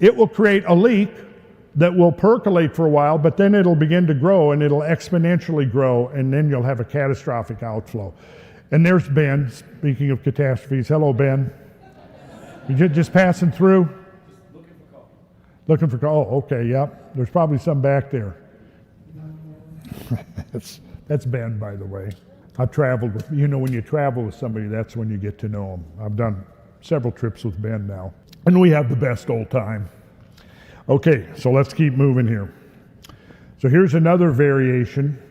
It will create a leak that will percolate for a while, but then it'll begin to grow and it'll exponentially grow, and then you'll have a catastrophic outflow. And there's Ben, speaking of catastrophes. Hello, Ben. You just passing through? Just looking for coffee. Looking for coffee. Oh, okay, yep. There's probably some back there. That's Ben, by the way. I've traveled with, when you travel with somebody, that's when you get to know them. I've done several trips with Ben now, and we have the best old time. Okay, so let's keep moving here. So here's another variation,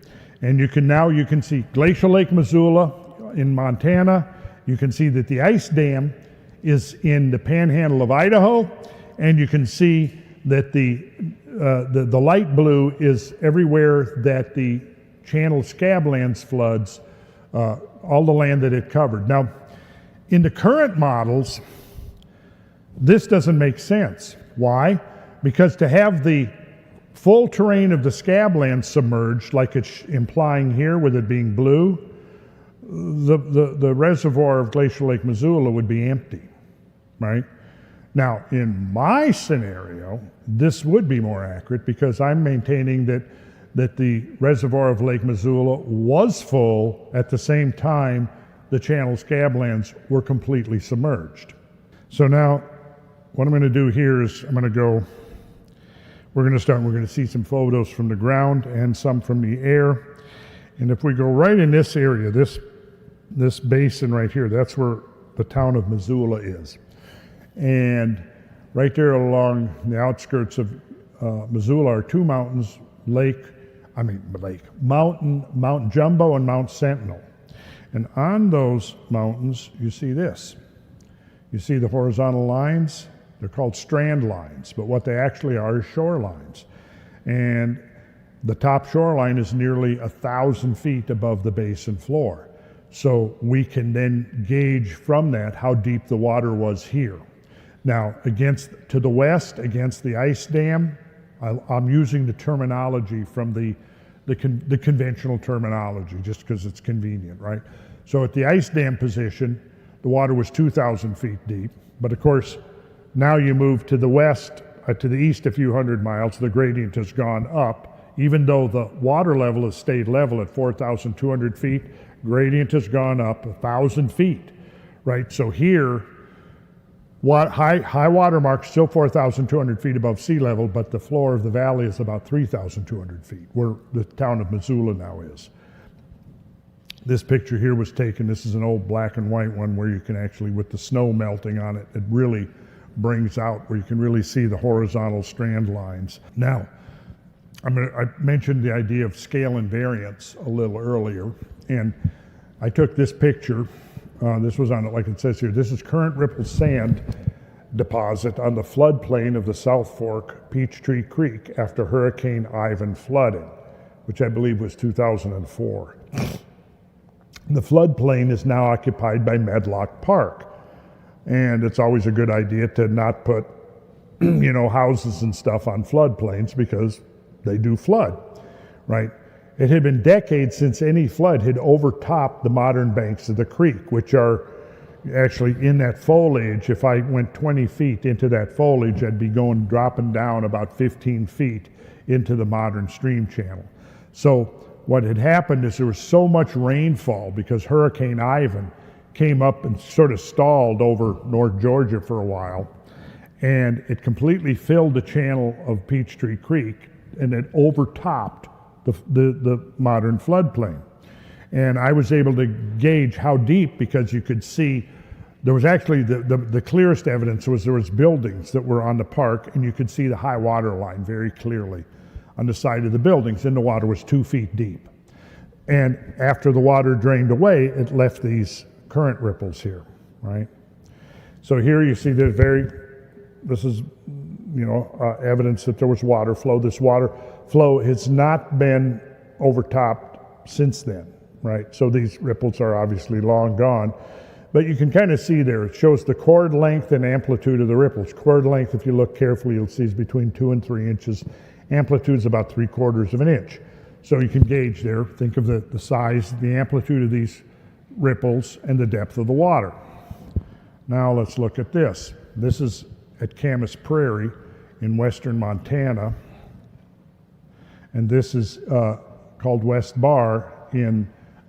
and you can see Glacial Lake Missoula in Montana. You can see that the ice dam is in the panhandle of Idaho, and you can see that the light blue is everywhere that the channel Scablands floods, all the land that it covered. Now, in the current models, this doesn't make sense. Why? Because to have the full terrain of the Scablands submerged, like it's implying here with it being blue, the reservoir of Glacial Lake Missoula would be empty, right? Now, in my scenario, this would be more accurate because I'm maintaining that the reservoir of Lake Missoula was full at the same time the channel Scablands were completely submerged. So now, what I'm going to do here is we're going to see some photos from the ground and some from the air. And if we go right in this area, this basin right here, that's where the town of Missoula is. And right there along the outskirts of Missoula are two mountains, Mount Jumbo and Mount Sentinel. And on those mountains, you see this. You see the horizontal lines? They're called strand lines, but what they actually are is shorelines. And the top shoreline is nearly 1,000 feet above the basin floor. So we can then gauge from that how deep the water was here. Now, to the west, against the ice dam, I'm using the terminology from the conventional terminology, just because it's convenient, right? So at the ice dam position, the water was 2,000 feet deep. But of course, now you move to the west, to the east a few hundred miles, the gradient has gone up. Even though the water level has stayed level at 4,200 feet, gradient has gone up 1,000 feet, right? So here, high water mark still 4,200 feet above sea level, but the floor of the valley is about 3,200 feet, where the town of Missoula now is. This picture here was taken, this is an old black and white one where you can actually, with the snow melting on it, it really brings out where you can really see the horizontal strand lines. Now, I mentioned the idea of scale invariance a little earlier, and I took this picture. This was on it, like it says here, this is current ripple sand deposit on the floodplain of the South Fork Peachtree Creek after Hurricane Ivan flooding, which I believe was 2004. The floodplain is now occupied by Medlock Park, and it's always a good idea to not put, houses and stuff on floodplains because they do flood, right? It had been decades since any flood had overtopped the modern banks of the creek, which are actually in that foliage. If I went 20 feet into that foliage, I'd be dropping down about 15 feet into the modern stream channel. So what had happened is there was so much rainfall because Hurricane Ivan came up and sort of stalled over North Georgia for a while, and it completely filled the channel of Peachtree Creek, and it overtopped the modern floodplain. And I was able to gauge how deep because you could see there was actually the clearest evidence was there was buildings that were on the park, and you could see the high water line very clearly on the side of the buildings, and the water was 2 feet deep. And after the water drained away, it left these current ripples here, right? So here you see this is evidence that there was water flow. This water flow has not been overtopped since then, right? So these ripples are obviously long gone, but you can kind of see there, it shows the chord length and amplitude of the ripples. Chord length, if you look carefully, you'll see is between 2 and 3 inches. Amplitude is about 3/4 of an inch. So you can gauge there, think of the size, the amplitude of these ripples and the depth of the water. Now let's look at this. This is at Camas Prairie, in western Montana. And this is called West Bar in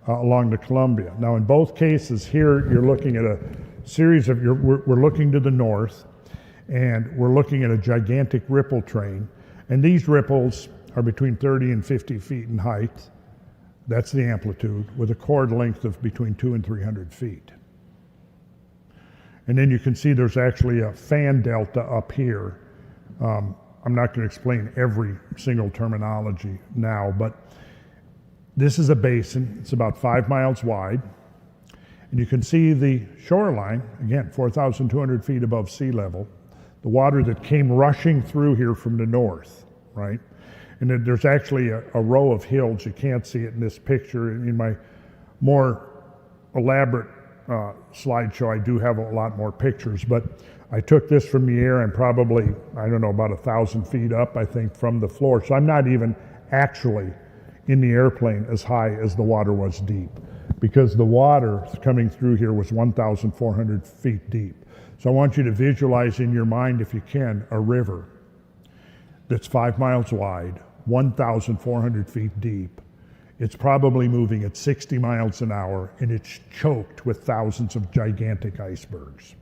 along the Columbia. Now in both cases here, you're looking at a series of, we're looking to the north, and we're looking at a gigantic ripple train. And these ripples are between 30 and 50 feet in height. That's the amplitude, with a chord length of between 200 and 300 feet. And then you can see there's actually a fan delta up here. I'm not going to explain every single terminology now, but this is a basin. It's about 5 miles wide. And you can see the shoreline, again, 4,200 feet above sea level. The water that came rushing through here from the north, right? And then there's actually a row of hills. You can't see it in this picture. In my more elaborate slideshow, I do have a lot more pictures, but I took this from the air. I'm probably, I don't know, about 1,000 feet up, I think, from the floor. So I'm not even actually in the airplane as high as the water was deep, because the water coming through here was 1,400 feet deep. So I want you to visualize in your mind, if you can, a river that's 5 miles wide, 1,400 feet deep. It's probably moving at 60 miles an hour, and it's choked with thousands of gigantic icebergs.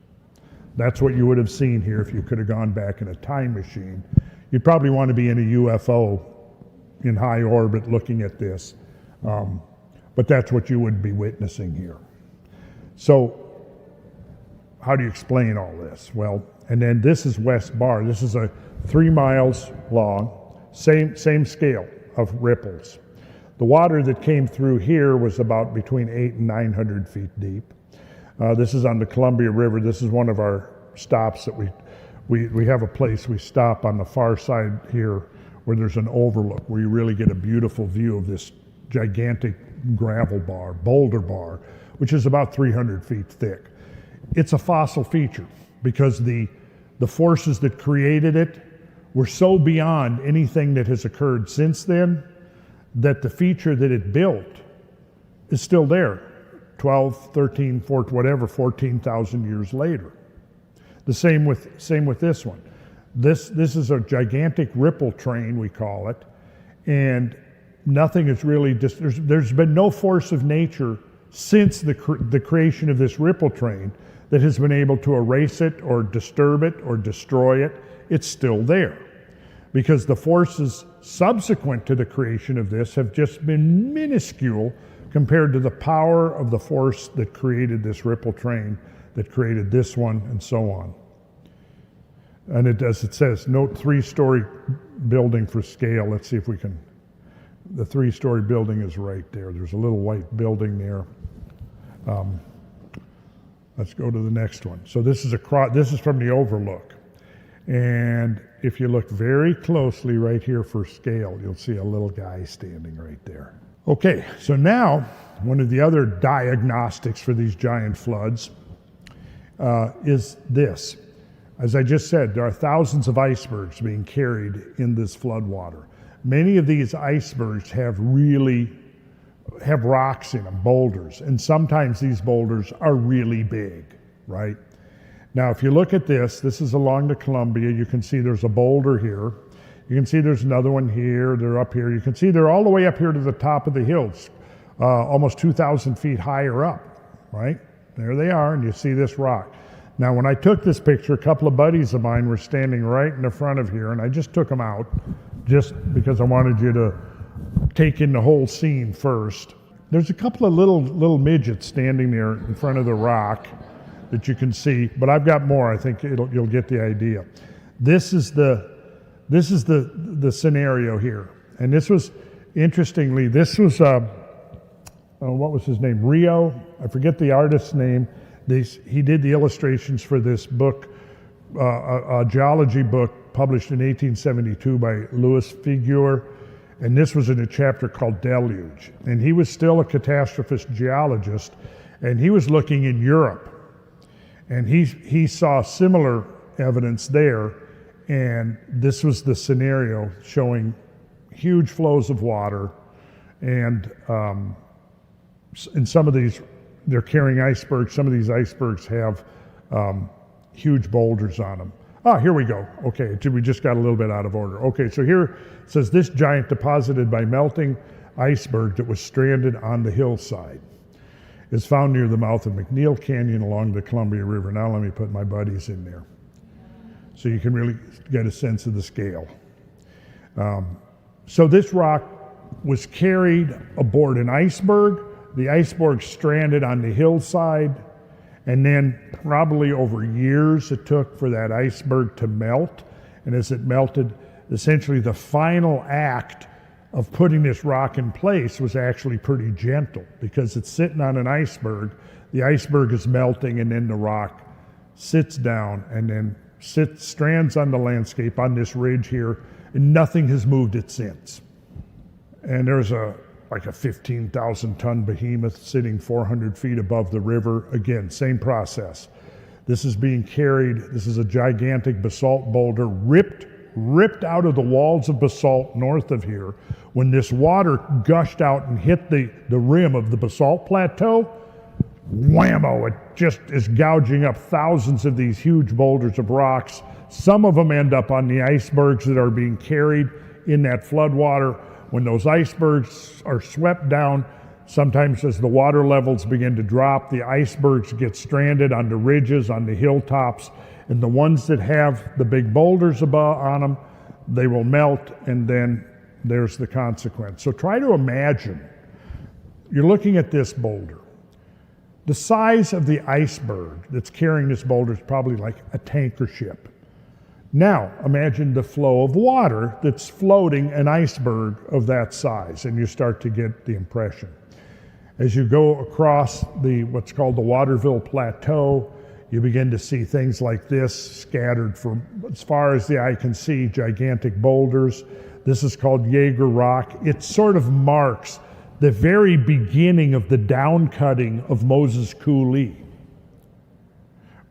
That's what you would have seen here if you could have gone back in a time machine. You'd probably want to be in a UFO in high orbit looking at this, but that's what you would be witnessing here. So how do you explain all this? Well, and then this is West Bar. This is a 3 miles long, same scale of ripples. The water that came through here was about between 800 and 900 feet deep. This is on the Columbia River. This is one of our stops that we have a place we stop on the far side here where there's an overlook, where you really get a beautiful view of this gigantic gravel bar, boulder bar, which is about 300 feet thick. It's a fossil feature because the forces that created it were so beyond anything that has occurred since then that the feature that it built is still there 12, 13, 14, whatever, 14,000 years later. The same with this one. This is a gigantic ripple train, we call it, and nothing is really, there's been no force of nature since the creation of this ripple train that has been able to erase it or disturb it or destroy it. It's still there, because the forces subsequent to the creation of this have just been minuscule compared to the power of the force that created this ripple train, that created this one, and so on. And it says, note 3-story building for scale. Let's see if we can, the 3-story building is right there. There's a little white building there. Let's go to the next one. So this is from the overlook. And if you look very closely right here for scale, you'll see a little guy standing right there. Okay, so now one of the other diagnostics for these giant floods is this. As I just said, there are thousands of icebergs being carried in this flood water. Many of these icebergs have rocks in them, boulders, and sometimes these boulders are really big, right? Now, if you look at this is along the Columbia. You can see there's a boulder here. You can see there's another one here. They're up here. You can see they're all the way up here to the top of the hills, almost 2,000 feet higher up, right? There they are, and you see this rock. Now, when I took this picture, a couple of buddies of mine were standing right in the front of here, and I just took them out just because I wanted you to take in the whole scene first. There's a couple of little midgets standing there in front of the rock that you can see, but I've got more. I think you'll get the idea. This is the scenario here, and this was, interestingly, this was what was his name? Rio. I forget the artist's name. He did the illustrations for this book, a geology book published in 1872 by Louis Figuier, and this was in a chapter called Deluge. And he was still a catastrophist geologist, and he was looking in Europe, and he saw similar evidence there, and this was the scenario showing huge flows of water, and in some of these, they're carrying icebergs. Some of these icebergs have huge boulders on them. Ah, here we go. Okay, we just got a little bit out of order. Okay, so here it says this giant deposited by melting iceberg that was stranded on the hillside is found near the mouth of McNeil Canyon along the Columbia River. Now let me put my buddies in there so you can really get a sense of the scale. So this rock was carried aboard an iceberg. The iceberg stranded on the hillside, and then probably over years it took for that iceberg to melt. And as it melted, essentially the final act of putting this rock in place was actually pretty gentle because it's sitting on an iceberg. The iceberg is melting, and then the rock sits down and then strands on the landscape on this ridge here, and nothing has moved it since. And there's like a 15,000 ton behemoth sitting 400 feet above the river. Again, same process. This is being carried. This is a gigantic basalt boulder ripped out of the walls of basalt north of here. When this water gushed out and hit the rim of the basalt plateau, whammo, it just is gouging up thousands of these huge boulders of rocks. Some of them end up on the icebergs that are being carried in that floodwater. When those icebergs are swept down, sometimes as the water levels begin to drop, the icebergs get stranded on the ridges, on the hilltops, and the ones that have the big boulders above on them, they will melt, and then there's the consequence. So try to imagine, you're looking at this boulder. The size of the iceberg that's carrying this boulder is probably like a tanker ship. Now, imagine the flow of water that's floating an iceberg of that size, and you start to get the impression. As you go across what's called the Waterville Plateau, you begin to see things like this scattered from as far as the eye can see, gigantic boulders. This is called Jaeger Rock. It sort of marks the very beginning of the downcutting of Moses Coulee.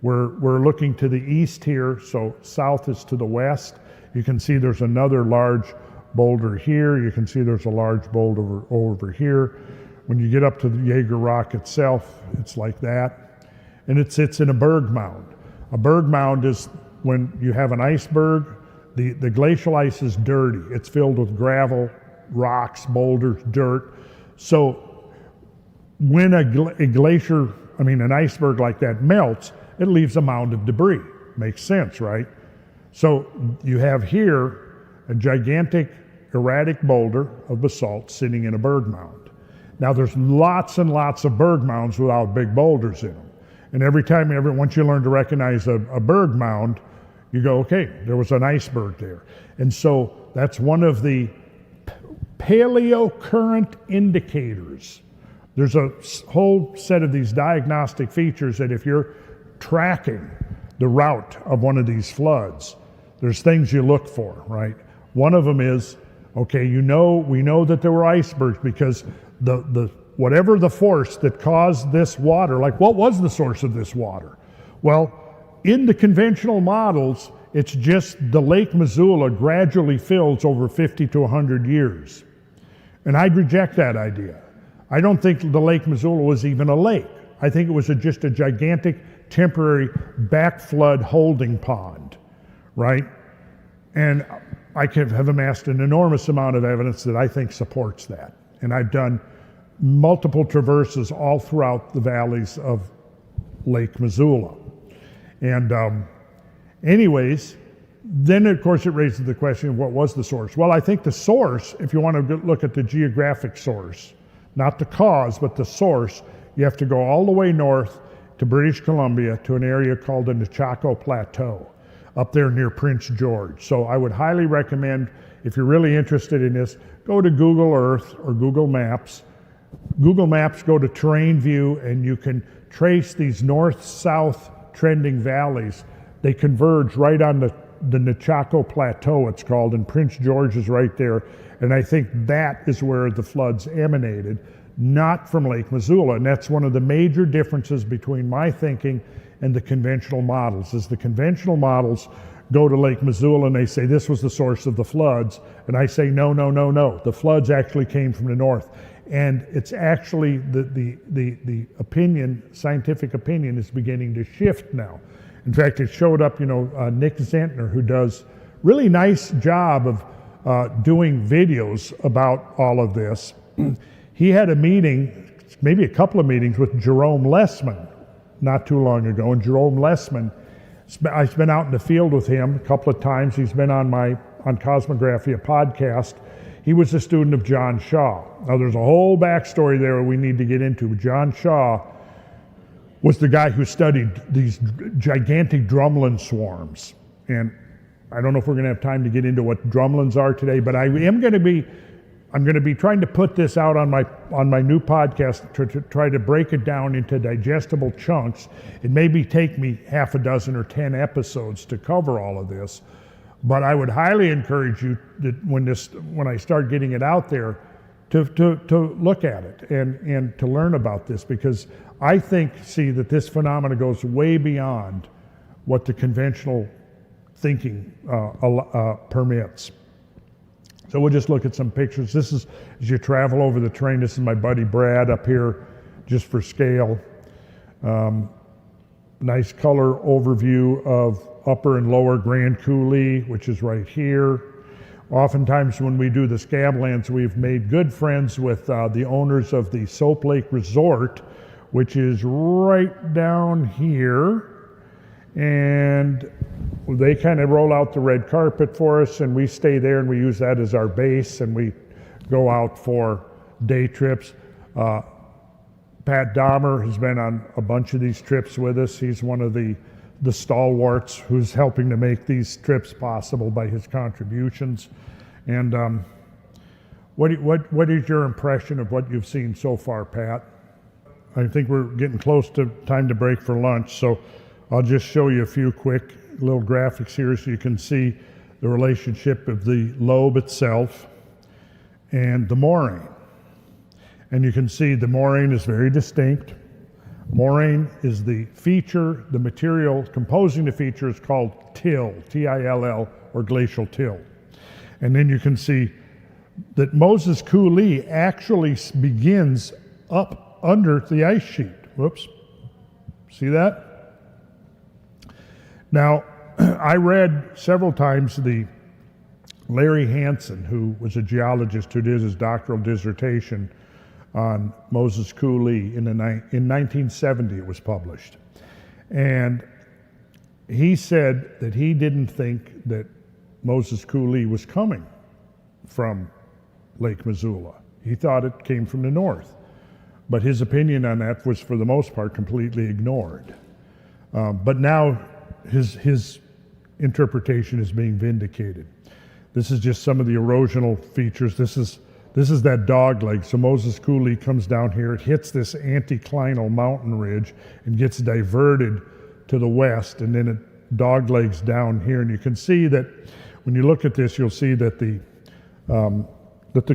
We're looking to the east here, so south is to the west. You can see there's another large boulder here. You can see there's a large boulder over here. When you get up to the Jaeger Rock itself, it's like that. And it sits in a berg mound. A berg mound is when you have an iceberg, the glacial ice is dirty. It's filled with gravel, rocks, boulders, dirt. So when an iceberg like that melts, it leaves a mound of debris. Makes sense, right? So you have here a gigantic erratic boulder of basalt sitting in a berg mound. Now there's lots and lots of berg mounds without big boulders in them. And once you learn to recognize a berg mound, you go, okay, there was an iceberg there. And so that's one of the paleocurrent indicators. There's a whole set of these diagnostic features that if you're tracking the route of one of these floods, there's things you look for, right? One of them is, okay, we know that there were icebergs because whatever the force that caused this water, like what was the source of this water? Well, in the conventional models, it's just the Lake Missoula gradually fills over 50 to 100 years. And I'd reject that idea. I don't think the Lake Missoula was even a lake. I think it was just a gigantic temporary backflood holding pond, right? And I have amassed an enormous amount of evidence that I think supports that. And I've done multiple traverses all throughout the valleys of Lake Missoula. And anyways, then of course it raises the question of what was the source? Well, I think the source, if you want to look at the geographic source, not the cause, but the source, you have to go all the way north to British Columbia to an area called the Nechako Plateau, up there near Prince George. So I would highly recommend, if you're really interested in this, go to Google Earth or Google Maps. Google Maps, go to Terrain View, and you can trace these north-south trending valleys. They converge right on the Nechako Plateau, it's called, and Prince George is right there. And I think that is where the floods emanated, not from Lake Missoula. And that's one of the major differences between my thinking and the conventional models, is the conventional models go to Lake Missoula and they say this was the source of the floods. And I say, no. The floods actually came from the north. And it's actually the opinion, scientific opinion, is beginning to shift now. In fact, it showed up, Nick Zentner, who does really nice job of doing videos about all of this. He had a meeting, maybe a couple of meetings with Jerome Lessman not too long ago. And Jerome Lessman, I've been out in the field with him a couple of times. He's been on Cosmographia podcast. He was a student of John Shaw. Now there's a whole backstory there we need to get into. John Shaw was the guy who studied these gigantic drumlin swarms. And I don't know if we're going to have time to get into what drumlins are today, but I'm going to be trying to put this out on my new podcast to try to break it down into digestible chunks. It maybe take me half a dozen or 10 episodes to cover all of this, but I would highly encourage you that when I start getting it out there to look at it and to learn about this, because I see that this phenomena goes way beyond what the conventional thinking permits. So we'll just look at some pictures. This is, as you travel over the terrain, this is my buddy Brad up here, just for scale. Nice color overview of upper and lower Grand Coulee, which is right here. Oftentimes when we do the Scablands, we've made good friends with the owners of the Soap Lake Resort, which is right down here. And they kind of roll out the red carpet for us, and we stay there and we use that as our base, and we go out for day trips. Pat Dahmer has been on a bunch of these trips with us. He's one of the stalwarts who's helping to make these trips possible by his contributions. And what is your impression of what you've seen so far, Pat? I think we're getting close to time to break for lunch, so I'll just show you a few quick little graphics here so you can see the relationship of the lobe itself and the moraine. And you can see the moraine is very distinct. Moraine is the feature, the material composing the feature is called till, T-I-L-L, or glacial till. And then you can see that Moses Coulee actually begins up under the ice sheet. Whoops. See that? Now, I read several times the Larry Hansen, who was a geologist who did his doctoral dissertation on Moses Coulee in 1970 it was published. And he said that he didn't think that Moses Coulee was coming from Lake Missoula. He thought it came from the north. But his opinion on that was, for the most part, completely ignored. But now his interpretation is being vindicated. This is just some of the erosional features. This is that dog leg. So Moses Coulee comes down here, it hits this anticlinal mountain ridge and gets diverted to the west, and then it dog legs down here. And you can see that when you look at this, you'll see that the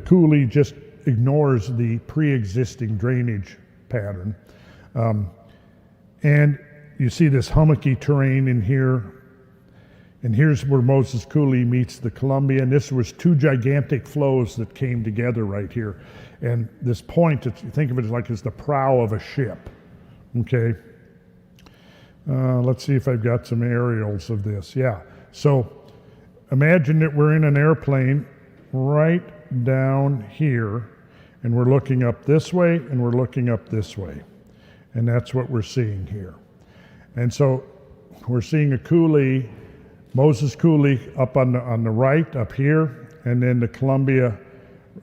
Coulee just ignores the pre-existing drainage pattern. And you see this hummocky terrain in here. And here's where Moses Coulee meets the Columbia, and this was two gigantic flows that came together right here. And this point, think of it like it's the prow of a ship, okay? Let's see if I've got some aerials of this. Yeah, so imagine that we're in an airplane right down here, and we're looking up this way, and we're looking up this way. And that's what we're seeing here. And so we're seeing a coulee, Moses Coulee up on the right, up here, and then the Columbia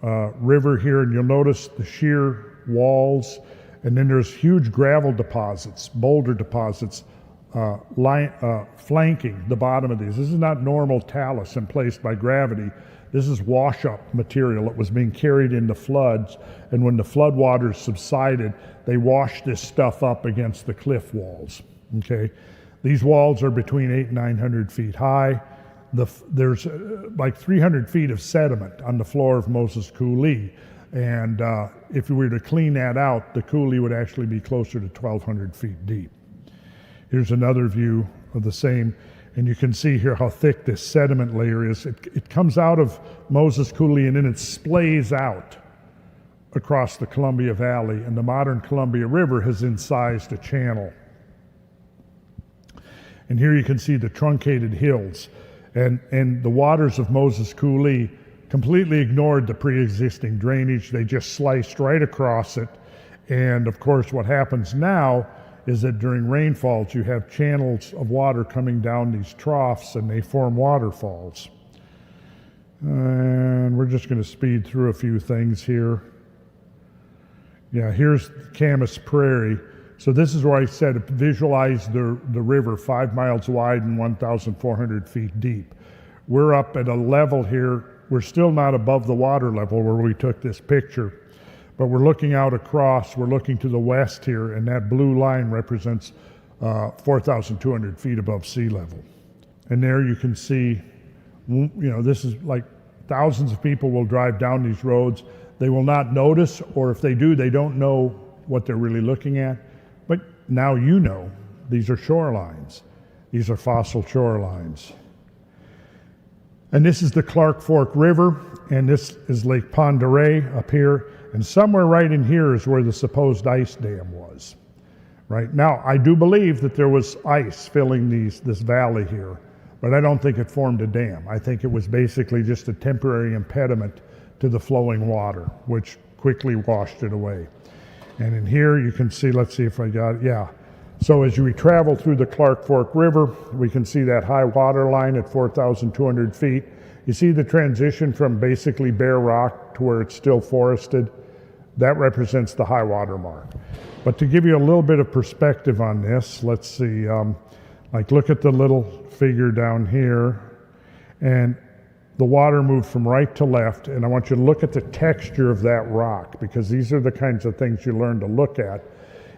River here, and you'll notice the sheer walls, and then there's huge gravel deposits, boulder deposits, flanking the bottom of these. This is not normal talus emplaced by gravity. This is wash-up material that was being carried in the floods, and when the floodwaters subsided, they washed this stuff up against the cliff walls, okay? These walls are between 800 and 900 feet high. There's like 300 feet of sediment on the floor of Moses Coulee, and if we were to clean that out, the coulee would actually be closer to 1,200 feet deep. Here's another view of the same, and you can see here how thick this sediment layer is. It comes out of Moses Coulee and then it splays out across the Columbia Valley, and the modern Columbia River has incised a channel. And here you can see the truncated hills. And the waters of Moses Coulee completely ignored the pre-existing drainage. They just sliced right across it. And of course, what happens now is that during rainfalls, you have channels of water coming down these troughs and they form waterfalls. And we're just going to speed through a few things here. Yeah, here's Camas Prairie. So this is where I said visualize the river 5 miles wide and 1,400 feet deep. We're up at a level here. We're still not above the water level where we took this picture, but we're looking out across. We're looking to the west here, and that blue line represents 4,200 feet above sea level. And there you can see, you know, this is like thousands of people will drive down these roads. They will not notice, or if they do, they don't know what they're really looking at. But now you know, these are shorelines. These are fossil shorelines. And this is the Clark Fork River, and this is Lake Pend Oreille up here. And somewhere right in here is where the supposed ice dam was. Right now, I do believe that there was ice filling this valley here, but I don't think it formed a dam. I think it was basically just a temporary impediment to the flowing water, which quickly washed it away. And in here you can see, let's see if I got it, yeah. So as we travel through the Clark Fork River, we can see that high water line at 4,200 feet. You see the transition from basically bare rock to where it's still forested. That represents the high water mark. But to give you a little bit of perspective on this, let's see, like look at the little figure down here, and the water moved from right to left, and I want you to look at the texture of that rock, because these are the kinds of things you learn to look at.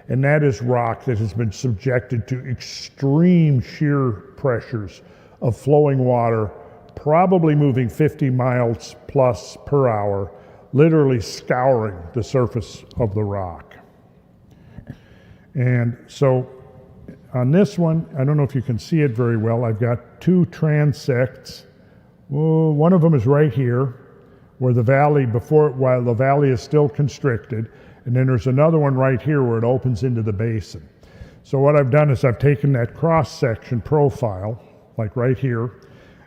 And that is rock that has been subjected to extreme shear pressures of flowing water, probably moving 50 miles plus per hour, literally scouring the surface of the rock. And so on this one, I don't know if you can see it very well, I've got two transects. Well, one of them is right here, where the valley, while the valley is still constricted, and then there's another one right here where it opens into the basin. So what I've done is I've taken that cross-section profile, like right here,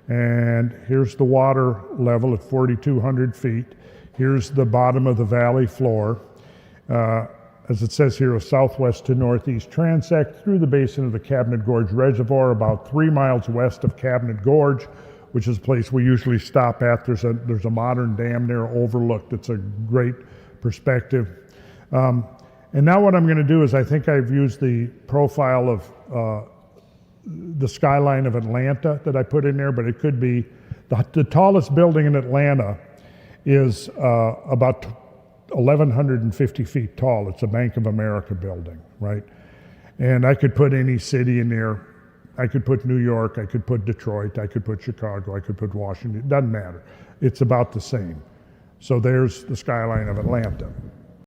and here's the water level at 4,200 feet. Here's the bottom of the valley floor. As it says here, a southwest to northeast transect through the basin of the Cabinet Gorge Reservoir, about 3 miles west of Cabinet Gorge, which is a place we usually stop at. There's a modern dam there overlooked. It's a great perspective. And now what I'm going to do is I think I've used the profile of the skyline of Atlanta that I put in there, but it could be the tallest building in Atlanta is about 1,150 feet tall. It's a Bank of America building, right? And I could put any city in there. I could put New York, I could put Detroit, I could put Chicago, I could put Washington. It doesn't matter. It's about the same. So there's the skyline of Atlanta.